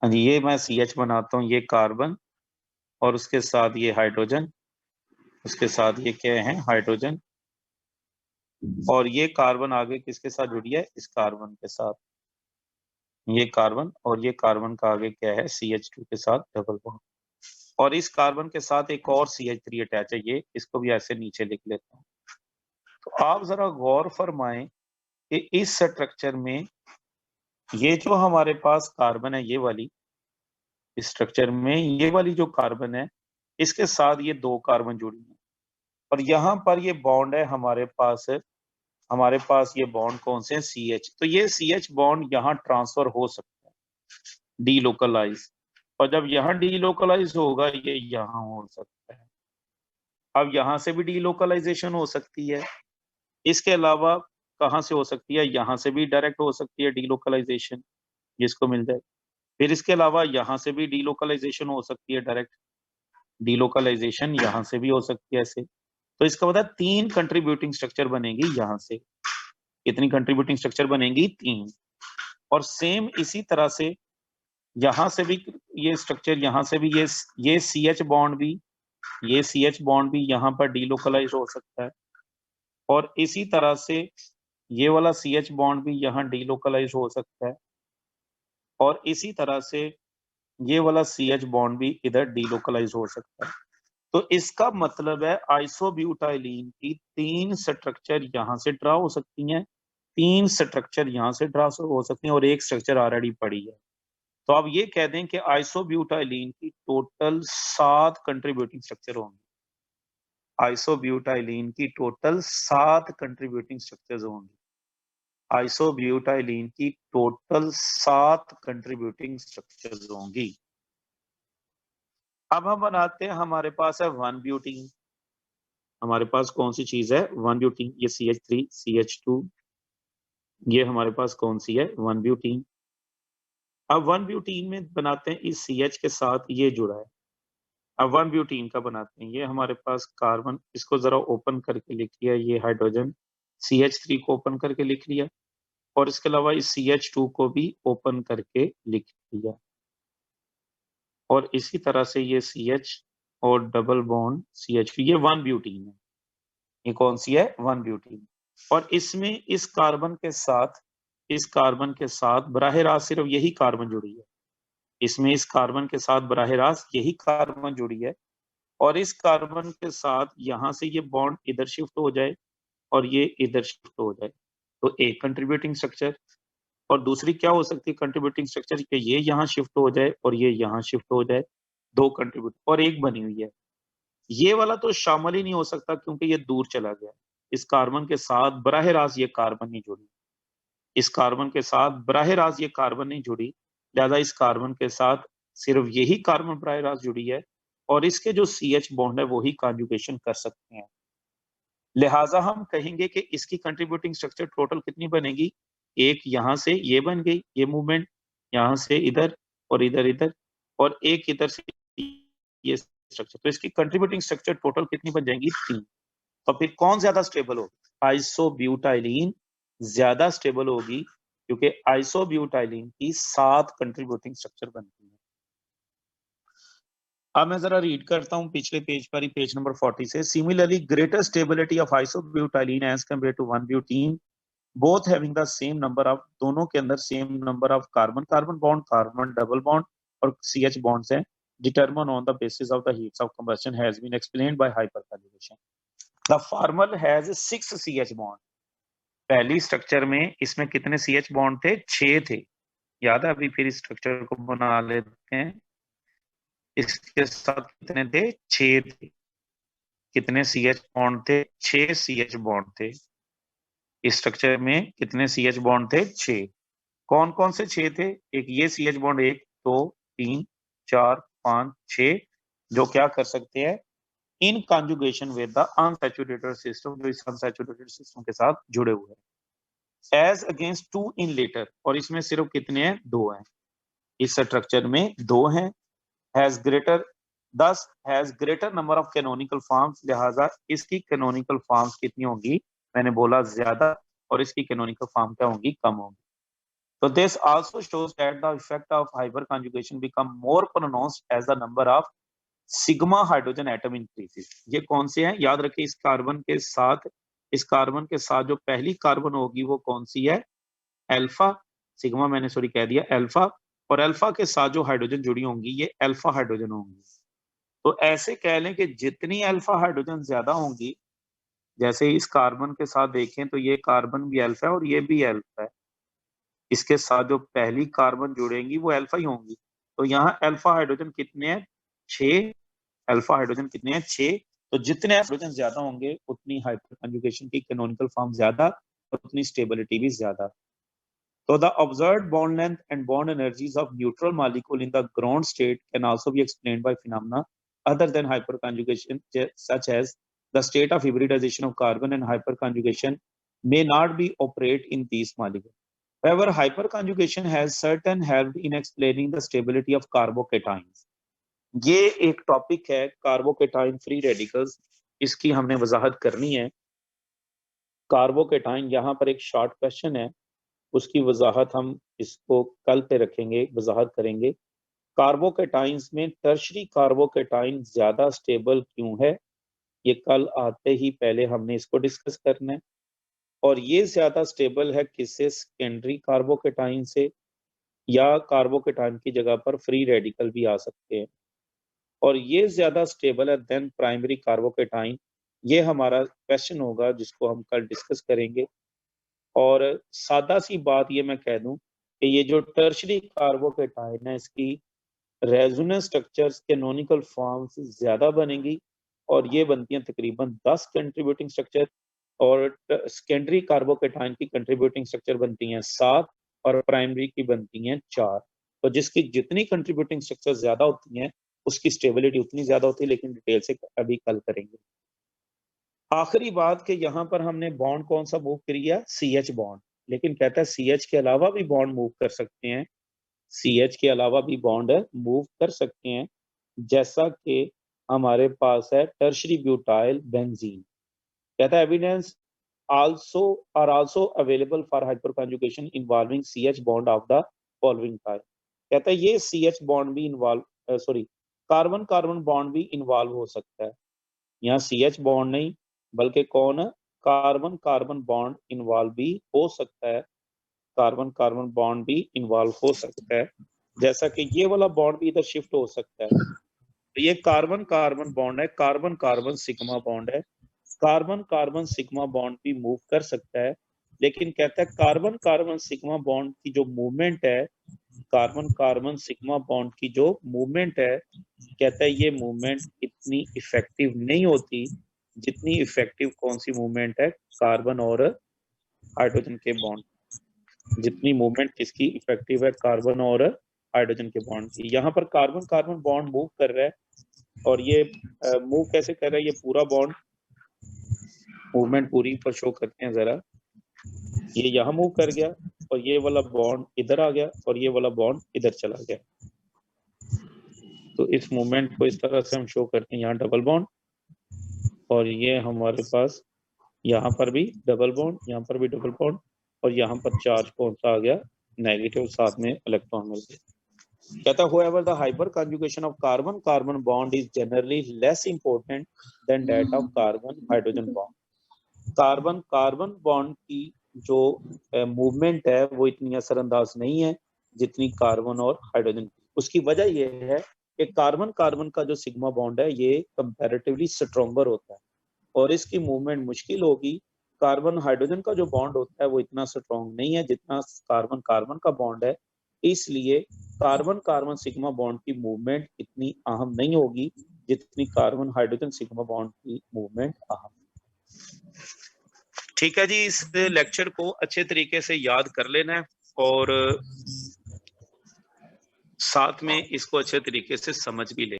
हाँ जी, ये मैं CH बनाता हूँ, ये कार्बन और उसके साथ ये हाइड्रोजन, उसके साथ ये क्या है, हाइड्रोजन, और ये कार्बन आगे किसके साथ जुड़ी है, इस कार्बन के साथ, ये कार्बन, और ये कार्बन का आगे क्या है, CH2 के साथ डबल बॉन्ड, और इस कार्बन के साथ एक और CH3 अटैच है, ये इसको भी ऐसे नीचे लिख लेता हूँ। तो आप जरा गौर फरमाएं कि इस स्ट्रक्चर में ये जो हमारे पास कार्बन है, ये वाली स्ट्रक्चर में ये वाली जो कार्बन है, इसके साथ ये दो कार्बन जुड़ी है, और यहाँ पर ये बॉन्ड है हमारे पास ये बॉन्ड कौन से हैं, CH। तो ये CH बॉन्ड यहाँ ट्रांसफर हो सकता है, डीलोकलाइज, और जब यहाँ डीलोकलाइज होगा ये यहाँ हो सकता है। अब यहाँ से भी डीलोकलाइजेशन हो सकती है, इसके अलावा कहाँ से हो सकती है, यहाँ से भी डायरेक्ट हो सकती है डीलोकलाइजेशन, जिसको मिल जाए। फिर इसके अलावा यहाँ से भी डीलोकलाइजेशन हो सकती है डायरेक्ट, डीलोकलाइजेशन यहाँ से भी हो सकती है ऐसे। तो इसका मतलब 3 कंट्रीब्यूटिंग स्ट्रक्चर बनेगी यहाँ से। कितनी कंट्रीब्यूटिंग स्ट्रक्चर बनेगी, 3। और सेम इसी तरह से यहाँ से भी ये स्ट्रक्चर, यहाँ से भी ये CH बॉन्ड भी, ये CH बॉन्ड भी यहाँ पर डीलोकलाइज हो सकता है, और इसी तरह से ये वाला CH बॉन्ड भी यहाँ डीलोकलाइज हो सकता है, और इसी तरह से ये वाला CH बॉन्ड भी इधर डीलोकलाइज हो सकता है। तो इसका मतलब है आइसोब्यूटाइलीन की 3 स्ट्रक्चर यहाँ से ड्रा हो सकती हैं, 3 स्ट्रक्चर यहाँ से ड्रा हो सकती हैं, और एक स्ट्रक्चर ऑलरेडी पड़ी है। तो आप ये कह दें कि आइसोब्यूटाइलीन की टोटल 7 कंट्रीब्यूटिंग स्ट्रक्चर होंगे। आइसोब्यूटाइलीन की टोटल 7 कंट्रीब्यूटिंग स्ट्रक्चर्स होंगी। आइसोब्यूटाइलीन की टोटल 7 कंट्रीब्यूटिंग स्ट्रक्चर्स होंगी। अब हम बनाते हैं, हमारे पास है 1 ब्यूटीन। हमारे पास कौन सी चीज है, 1 ब्यूटीन। ये CH3 CH2, ये हमारे पास कौन सी है, 1 ब्यूटीन। अब 1 ब्यूटीन में बनाते हैं, इस CH के साथ ये जुड़ा है। अब 1 ब्यूटीन का बनाते हैं, ये हमारे पास कार्बन, इसको जरा ओपन करके लिख लिया, ये हाइड्रोजन, CH3 को ओपन करके लिख लिया, और इसके अलावा इस CH2 को भी ओपन करके लिख लिया, और इसी तरह से ये CH और डबल बॉन्ड CH, ये 1 ब्यूटीन है। ये कौन सी है, 1 ब्यूटीन। और इसमें इस कार्बन के साथ बराह रास्त सिर्फ यही कार्बन जुड़ी है, इसमें इस कार्बन के साथ बराह रास्त यही कार्बन जुड़ी है, और इस कार्बन के साथ यहाँ से ये बॉन्ड इधर शिफ्ट हो जाए और ये इधर शिफ्ट हो जाए, तो एक कंट्रीब्यूटिंग स्ट्रक्चर। और दूसरी क्या हो सकती है कंट्रीब्यूटिंग स्ट्रक्चर, कि ये यहाँ शिफ्ट हो जाए और ये यहाँ शिफ्ट हो जाए, 2 कंट्रीब्यूट, और एक बनी हुई है। ये वाला तो शामिल ही नहीं हो सकता क्योंकि ये दूर चला गया। इस कार्बन के साथ बराह रास्त ये कार्बन नहीं जुड़ी, इस कार्बन के साथ बराह रास्त ये कार्बन नहीं जुड़ी, लिहाजा इस कार्बन के साथ सिर्फ यही कार्बन बराह रास्त जुड़ी है, और इसके जो CH बॉन्ड है वही कॉन्जुगेशन कर सकते हैं। लिहाजा हम कहेंगे कि इसकी कंट्रीब्यूटिंग स्ट्रक्चर टोटल कितनी बनेगी, एक यहाँ से ये बन गई, ये मूवमेंट यहाँ से इधर और इधर इधर, और एक इधर से ये स्ट्रक्चर। तो इसकी कंट्रीब्यूटिंग स्ट्रक्चर टोटल कितनी बन जाएंगी, 3। तो फिर कौन ज्यादा स्टेबल होगी, आइसोब्यूटाइलीन ज्यादा स्टेबल होगी, क्योंकि आइसोब्यूटाइलीन की 7 कंट्रीब्यूटिंग स्ट्रक्चर बनती है। अब मैं जरा रीड करता हूं पिछले पेज पर ही, पेज नंबर 40 से। Similarly greater stability of isobutylene as compared to 1 butene, both having the same number of, दोनों के अंदर same number of carbon carbon bond, carbon double bond और CH बॉन्ड्स हैं, determined on the basis of the heats of combustion has been explained by hyperconjugation. The former has 6 CH bond. पहली structure में इसमें कितने CH bond थे, 6 थे। याद है, अभी फिर इस स्ट्रक्चर को बना लेते हैं। इसके साथ कितने थे, 6 थे। कितने CH बॉन्ड थे, 6 CH बॉन्ड थे। इस स्ट्रक्चर में कितने CH बॉन्ड थे, 6। कौन कौन से 6 थे, एक ये CH बॉन्ड, 1 2 3 4 5 6, जो क्या कर सकते हैं, in conjugation with the unsaturated system, जो इस अनसैचुरेटेड सिस्टम के साथ जुड़े हुए हैं, एज अगेंस्ट 2 इन लेटर। और इसमें सिर्फ कितने हैं, 2 हैं। इस स्ट्रक्चर में 2 हैं। हैज ग्रेटर, दस has greater number of canonical forms, लिहाजा इसकी कैनोनिकल फॉर्म्स कितनी होंगी, मैंने बोला ज्यादा, और इसकी कैनोनिकल फॉर्म क्या होंगी, कम होंगी। So this also shows that the effect of hyperconjugation become more pronounced as the number of sigma hydrogen atom increases. ये कौन से हैं, याद रखिए इस कार्बन के साथ जो पहली कार्बन होगी वो कौन सी है, अल्फा। सिग्मा मैंने सॉरी कह दिया अल्फा, और अल्फा के साथ जो हाइड्रोजन जुड़ी होंगी ये अल्फा हाइड्रोजन होंगी। तो ऐसे कह लें कि जितनी अल्फा हाइड्रोजन ज्यादा होंगी, जैसे इस कार्बन के साथ देखें तो ये कार्बन भी अल्फा है और ये भी अल्फा है, इसके साथ जो पहली कार्बन जुड़ेंगी वो अल्फा ही होंगी। तो यहाँ अल्फा हाइड्रोजन कितने हैं, 6। अल्फा हाइड्रोजन कितने हैं, 6। तो जितने हाइड्रोजन ज्यादा होंगे उतनी हाइपरकंजुगेशन की कैनोनिकल फॉर्म ज्यादा और उतनी स्टेबिलिटी भी ज्यादा। So the observed bond length and bond energies of neutral molecule in the ground state can also be explained by phenomena other than hyperconjugation, such as the state of hybridization of carbon and hyperconjugation may not be operate in these molecules. However, hyperconjugation has certain help in explaining the stability of carbocations. ये एक topic है carbocation free radicals, इसकी हमने वजाहत करनी है। Carbocation यहाँ पर एक शॉर्ट क्वेश्चन है, उसकी वजाहत हम इसको कल पे रखेंगे, वजाहत करेंगे। कार्बोकेटाइंस में टर्शरी कार्बोकेटाइन ज्यादा स्टेबल क्यों है, ये कल आते ही पहले हमने इसको डिस्कस करना है। और ये ज्यादा स्टेबल है किससे, सेकेंडरी कार्बोकेटाइन से, या कार्बोकेटाइन की जगह पर फ्री रेडिकल भी आ सकते हैं। और ये ज्यादा स्टेबल है देन प्राइमरी कार्बोकेटाइन, ये हमारा क्वेश्चन होगा जिसको हम कल डिस्कस करेंगे। और सादा सी बात ये मैं कह दूं कि ये जो टर्शरी कार्बोकेटाइन है इसकी रेजोनेंस स्ट्रक्चर्स कैनोनिकल फॉर्म्स ज्यादा बनेंगी, और ये बनती हैं तकरीबन 10 कंट्रीब्यूटिंग स्ट्रक्चर, और सेकेंडरी कार्बोकेटाइन की कंट्रीब्यूटिंग स्ट्रक्चर बनती हैं 7 और प्राइमरी की बनती हैं 4। तो जिसकी जितनी कंट्रीब्यूटिंग स्ट्रक्चर ज्यादा होती हैं उसकी स्टेबिलिटी उतनी ज्यादा होती है, लेकिन डिटेल से अभी कल करेंगे। आखिरी बात कि यहाँ पर हमने बॉन्ड कौन सा मूव किया, CH बॉन्ड, लेकिन कहता है CH के अलावा भी बॉन्ड मूव कर सकते हैं, CH के अलावा भी बॉन्ड मूव कर सकते हैं, जैसा कि हमारे पास है टर्शरी ब्यूटाइल बेंजीन। कहता है evidence are also available for hyperconjugation involving CH bond of the following type. कहता है ये CH बॉन्ड भी कार्बन कार्बन बॉन्ड भी इन्वॉल्व हो सकता है। यहाँ CH बॉन्ड नहीं बल्कि कौन, कार्बन कार्बन बॉन्ड इन्वॉल्व भी हो सकता है, कार्बन कार्बन बॉन्ड भी इन्वॉल्व हो सकता है, जैसा कि ये वाला बॉन्ड भी इधर शिफ्ट हो सकता है। तो ये कार्बन कार्बन बॉन्ड है, कार्बन कार्बन सिग्मा बॉन्ड है, कार्बन कार्बन सिग्मा बॉन्ड भी मूव कर सकता है। लेकिन कहता है कार्बन कार्बन सिग्मा बॉन्ड की जो मूवमेंट है, कार्बन कार्बन सिग्मा बॉन्ड की जो मूवमेंट है, कहता है ये मूवमेंट इतनी इफेक्टिव नहीं होती जितनी इफेक्टिव कौन सी मूवमेंट है, कार्बन और हाइड्रोजन के बॉन्ड। जितनी मूवमेंट किसकी इफेक्टिव है, कार्बन और हाइड्रोजन के बॉन्ड की। यहाँ पर कार्बन कार्बन बॉन्ड मूव कर रहा है, और ये मूव कैसे कर रहा है, ये पूरा बॉन्ड मूवमेंट पूरी पर शो करते हैं जरा। ये यहाँ मूव कर गया और ये वाला बॉन्ड इधर आ गया और ये वाला बॉन्ड इधर चला गया। तो इस मूवमेंट को इस तरह से हम शो करते हैं, यहाँ डबल बॉन्ड, और ये हमारे पास यहाँ पर भी डबल बॉन्ड, यहाँ पर भी डबल बॉन्ड, और यहाँ पर चार्ज कौन सा आ गया, नेगेटिव, साथ में इलेक्ट्रॉन मिल गया। कहता however the hyperconjugation of carbon carbon bond is generally less important than that of carbon hydrogen bond. Carbon carbon bond की जो मूवमेंट है वो इतनी असरअंदाज नहीं है जितनी कार्बन और हाइड्रोजन की। उसकी वजह यह है कि कार्बन कार्बन का जो सिग्मा बॉन्ड है ये कंपैरेटिवली स्ट्रॉन्गर होता है और इसकी मूवमेंट मुश्किल होगी। कार्बन हाइड्रोजन का जो बॉन्ड होता है वो इतना स्ट्रॉन्ग नहीं है जितना कार्बन कार्बन का बॉन्ड है, इसलिए कार्बन कार्बन सिग्मा बॉन्ड की मूवमेंट इतनी अहम नहीं होगी जितनी कार्बन हाइड्रोजन सिग्मा बॉन्ड की मूवमेंट अहम। ठीक है जी, इस लेक्चर को अच्छे तरीके से याद कर लेना है और साथ में इसको अच्छे तरीके से समझ भी लेना।